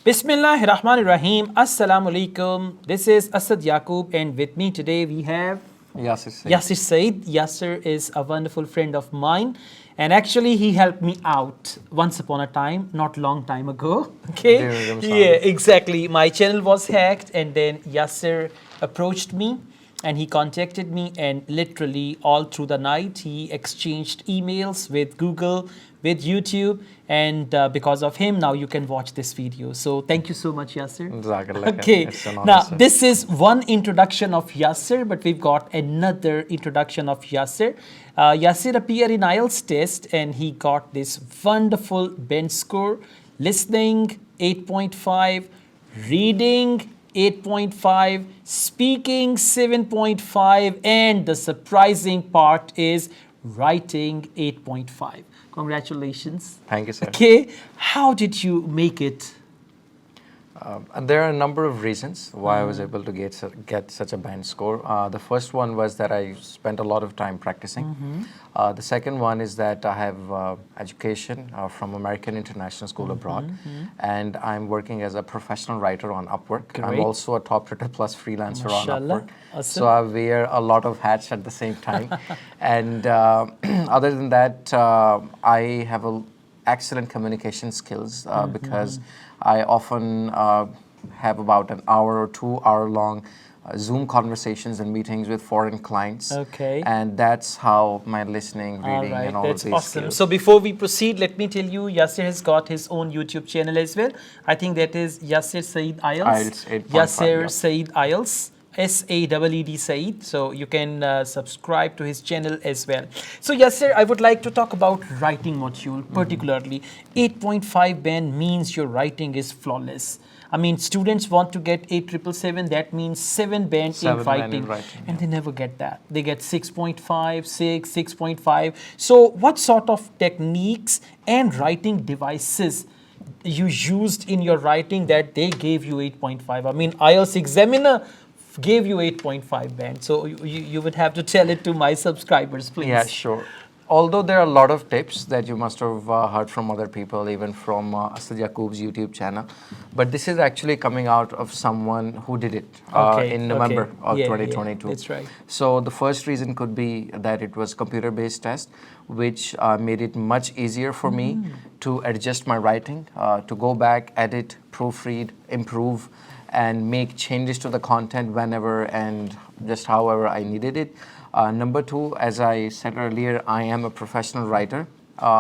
Bismillahirrahmanirrahim. Assalamu alaikum. This is Asad Yaqub, and with me today we have Yasir Said. Yasir Said. Yasir is a wonderful friend of mine, and actually he helped me out once upon a time, not long time ago. Okay, During Ramzan. yeah, exactly. My channel was hacked, and then Yasir approached me. And he contacted me, and literally all through the night, he exchanged emails with Google, with YouTube, and because of him, now you can watch this video. So thank you so much, Yasir. Jazakallah khair. Okay, It's an honor, now sir. this is one introduction of Yasir, but we've got another introduction of Yasir. Yasir appeared in IELTS test, and he got this wonderful bench score: listening 8.5, reading 8.5, speaking 7.5, and the surprising part is writing 8.5. Congratulations. Thank you, sir. Okay, how did you make it? And there are a number of reasons why I was able to get such a band score. The first one was that I spent a lot of time practicing. The second one is that I have education from American International School abroad, and I'm working as a professional writer on Upwork. Great. I'm also a top rated plus freelancer on Mashallah. Upwork. Awesome. So I wear a lot of hats at the same time. And other than that, I have excellent communication skills because I often have about an hour or 2 hour long Zoom conversations and meetings with foreign clients. Okay. And that's how my listening, All reading, right, and all that's of these awesome. skills. So before we proceed, let me tell you, Yasir has got his own YouTube channel as well. I think that is Yasir Said IELTS. IELTS 8.5, Yasir yeah. Said IELTS. SAED Said. So you can subscribe to his channel as well. So Yasir, I would like to talk about writing module particularly. 8.5 band means your writing is flawless. I mean, students want to get 8777, that means 7 band in 7 band writing, in writing, and they never get that. They get 6.5, 6, 6.5. So what sort of techniques and writing devices you used in your writing that they gave you 8.5? I mean, IELTS examiner gave you 8.5 band. So you would have to tell it to my subscribers, please. Yeah, sure. Although there are a lot of tips that you must have heard from other people, even from Asad Yaqub's YouTube channel, but this is actually coming out of someone who did it in November of 2022. That's right. So the first reason could be that it was computer-based test, which made it much easier for me to adjust my writing, to go back, edit, proofread, improve, and make changes to the content whenever and just however I needed it. Number 2, as I said earlier, I am a professional writer.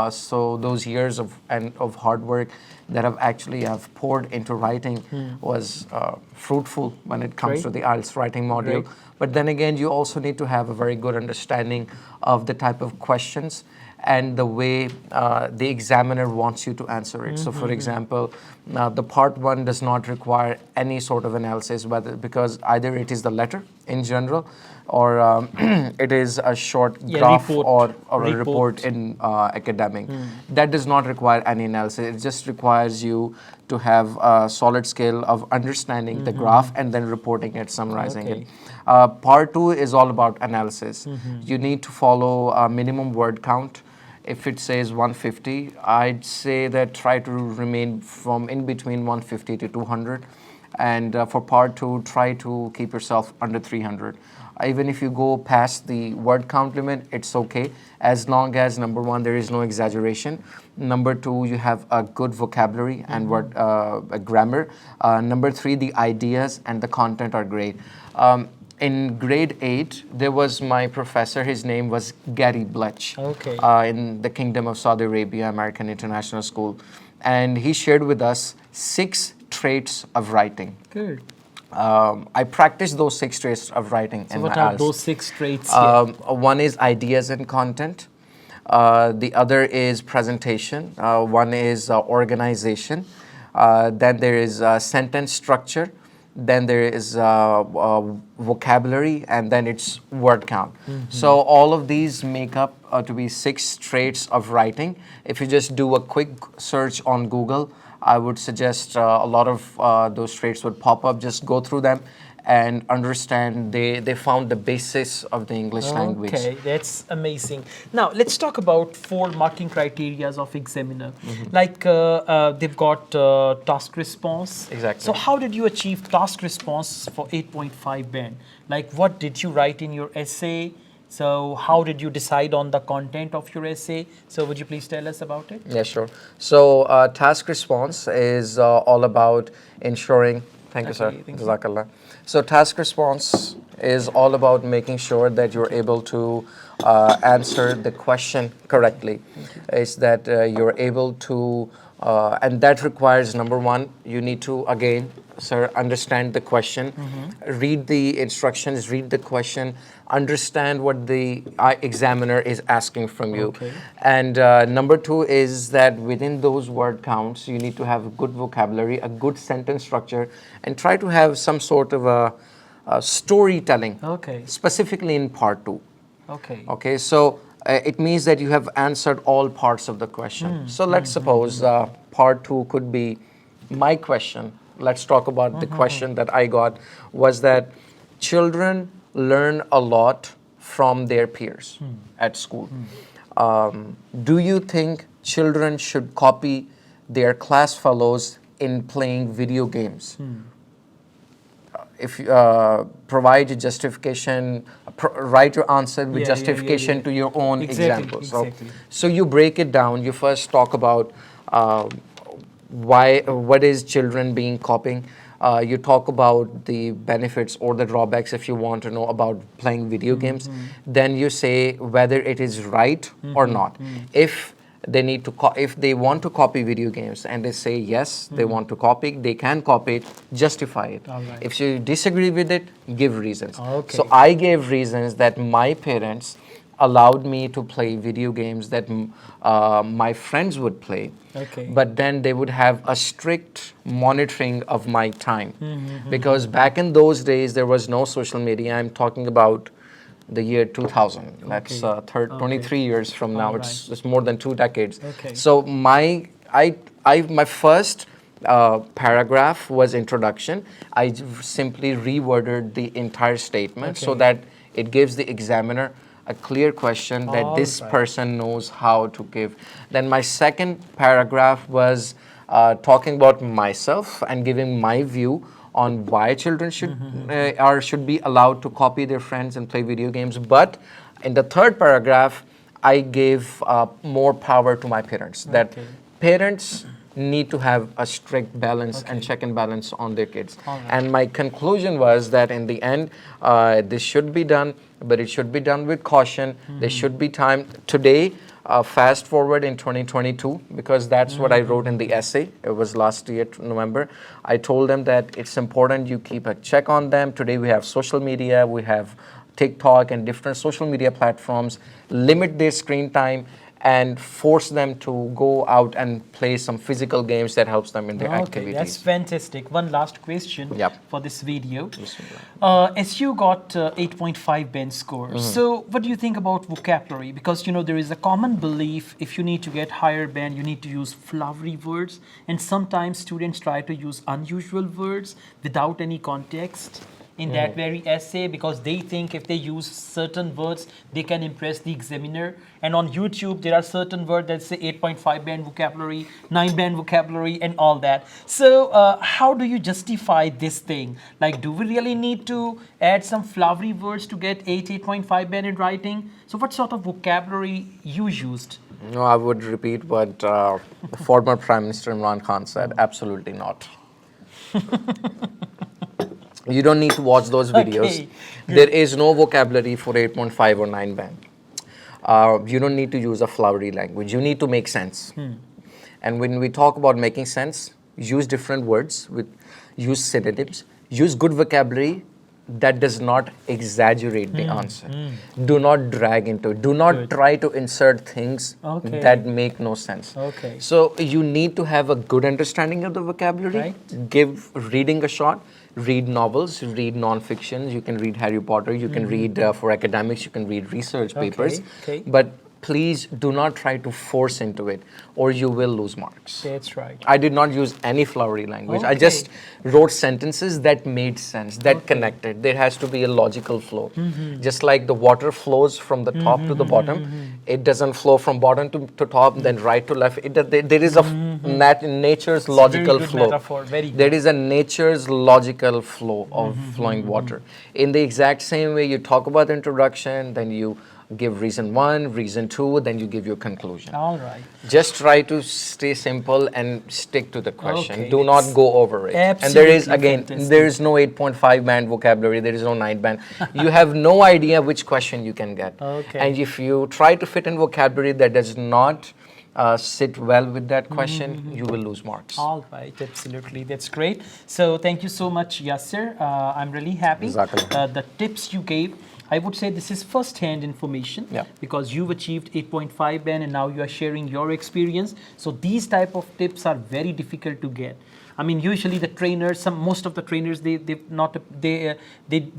So those years of hard work that I've poured into writing was fruitful when it comes to the IELTS writing module. Great. But then again, you also need to have a very good understanding of the type of questions and the way the examiner wants you to answer it. So for example, the part 1 does not require any sort of analysis, because either it is the letter in general, or it is a short graph report. or a report in academic. That does not require any analysis. It just requires you to have a solid skill of understanding the graph and then reporting it, summarizing it. Part 2 is all about analysis. You need to follow a minimum word count. If it says 150, I'd say that try to remain from in between 150 to 200. And for part 2, try to keep yourself under 300. Even if you go past the word count limit, it's okay, as long as number 1, there is no exaggeration. Number 2, you have a good vocabulary and word grammar. Number 3, the ideas and the content are great. In grade 8, there was my professor, his name was Gary Blech, in the Kingdom of Saudi Arabia, American International School. And he shared with us 6 traits of writing. Good. I practiced those 6 traits of writing So in what my are IELTS. those 6 traits? One is ideas and content. The other is presentation. One is organization. Then there is sentence structure. Then there is vocabulary, and then it's word count. So all of these make up to be 6 traits of writing. If you just do a quick search on Google, I would suggest a lot of those traits would pop up. Just go through them and understand. They found the basis of the English language. Okay, that's amazing. Now let's talk about 4 marking criterias of examiner. Like they've got task response. Exactly. So how did you achieve task response for 8.5 band? Like what did you write in your essay? So how did you decide on the content of your essay? So would you please tell us about it? Yeah, sure. So task response is all about ensuring. Thank you, sir. Okay, thank you. Jazakallah. So task response is all about making sure that you're able to answer the question correctly. Is that you're able to, and that requires, number one, you need to, again, sir, understand the question, read the instructions, read the question, understand what the examiner is asking from you. Okay. And number 2 is that within those word counts, you need to have a good vocabulary, a good sentence structure, and try to have some sort of a storytelling, Okay. specifically in part 2. Okay. Okay, so it means that you have answered all parts of the question. So let's suppose part 2 could be my question. Let's talk about the question that I got was that children learn a lot from their peers at school. Do you think children should copy their class fellows in playing video games? If you provide a justification, write your answer with justification to your own example. Exactly. So you break it down. You first talk about what is children being copying. You talk about the benefits or the drawbacks if you want to know about playing video games. Then you say whether it is right or not. If they need to if they want to copy video games and they say yes, they want to copy, they can copy it, justify it. All right. If you disagree with it, give reasons. Okay. So I gave reasons that my parents allowed me to play video games that my friends would play. Okay. But then they would have a strict monitoring of my time. Because back in those days, there was no social media. I'm talking about the year 2000. That's 23 years from now. All It's more than 2 decades. Okay. So my first paragraph was introduction. I simply reworded the entire statement so Okay. that it gives the examiner a clear question that All this right. person knows how to give. Then my second paragraph was talking about myself and giving my view on why children should be allowed to copy their friends and play video games. But in the third paragraph, I gave more power to my parents. That Okay. parents need to have a strict balance and check and balance on their kids. All right. And my conclusion was that in the end, this should be done, but it should be done with caution. There should be time. Today, fast forward in 2022, because that's what I wrote in the essay. It was last year, November. I told them that it's important you keep a check on them. Today we have social media, we have TikTok and different social media platforms. Limit their screen time and force them to go out and play some physical games that helps them in their Okay, activities. that's fantastic. One last question Yep. for this video. Yes, As you got 8.5 band score, so what do you think about vocabulary? Because there is a common belief if you need to get higher band, you need to use flowery words, and sometimes students try to use unusual words without any context in that very essay because they think if they use certain words, they can impress the examiner. And on YouTube, there are certain words that say 8.5 band vocabulary, 9 band vocabulary, and all that. So how do you justify this thing? Like, do we really need to add some flowery words to get 8.5 band in writing? So what sort of vocabulary you used? No, I would repeat what the former Prime Minister Imran Khan said. Absolutely not. You don't need to watch those videos. Okay, There is no vocabulary for 8.5 or 9 band. You don't need to use a flowery language. You need to make sense. And when we talk about making sense, use different words, use synonyms, use good vocabulary that does not exaggerate the answer. Do not drag into it. Do not try to insert things Okay. that make no sense. Okay. So you need to have a good understanding of the vocabulary. Right. Give reading a shot. Read novels, read non-fictions. You can read Harry Potter. You can read for academics. You can read research papers. Okay. But please do not try to force into it, or you will lose marks. That's right. I did not use any flowery language. I Okay. just wrote sentences that made sense, that connected. There has to be a logical flow. Just like the water flows from the top to the bottom, it doesn't flow from bottom to top, then right to left. There is a nature's logical good flow. metaphor, very good. There is a nature's logical flow of flowing water. In the exact same way, you talk about the introduction, then you give reason 1, reason 2, then you give your conclusion. All right. Just try to stay simple and stick to the question. Okay, Do not go over it. And there is, absolutely again, fantastic. there is no 8.5 band vocabulary, there is no 9 band. You have no idea which question you can get. Okay. And if you try to fit in vocabulary that does not sit well with that question, you will lose marks. All right, absolutely. That's great. So thank you so much, Yasser. I'm really happy. Jazakallah. The tips you gave, I would say this is first-hand information Yeah. because you've achieved 8.5 band and now you are sharing your experience. So these type of tips are very difficult to get. I mean, usually the trainers, most of the trainers, they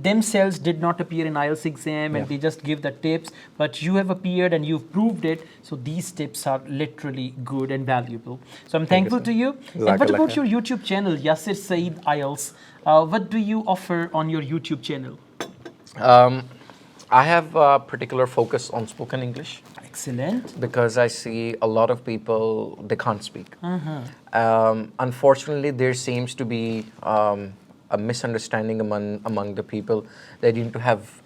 themselves did not appear in IELTS exam and they just give the tips. But you have appeared and you've proved it. So these tips are literally good and valuable. So I'm thankful to you. And what Jazakallah about khair. your YouTube channel, Yasser Saeed IELTS? What do you offer on your YouTube channel? I have a particular focus on spoken English, Excellent. because I see a lot of people, they can't speak. Unfortunately, there seems to be a misunderstanding among the people. They need to have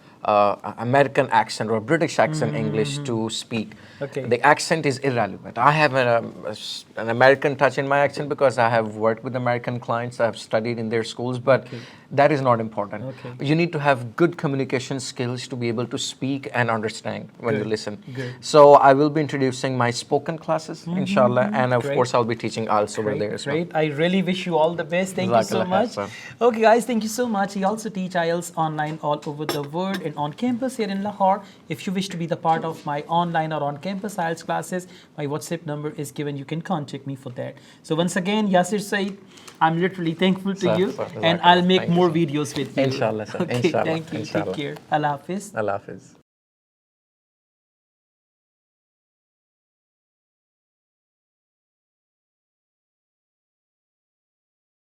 American accent or British accent English to speak. Okay. The accent is irrelevant. I have an American touch in my accent because I have worked with American clients. I have studied in their schools, but that is not important. Okay. You need to have good communication skills to be able to speak and understand when you listen. Good. So I will be introducing my spoken classes, inshallah, and of Great. course I'll be teaching IELTS over there as well. Great. I really wish you all the best. Thank you so Jazakallah much. khair, sir. Okay, guys, thank you so much. I also teach IELTS online all over the world and on campus here in Lahore. If you wish to be the part of my online or on campus IELTS classes, my WhatsApp number is given. You can contact me for that. So once again, Yasser Saeed, I'm literally thankful to Sir, you, sir, and Jazakallah. I'll make Thank you, more sir. videos with you. Inshallah, sir. Okay, Inshallah. thank you. Inshallah. Take care. Allah Hafiz. Allah Hafiz.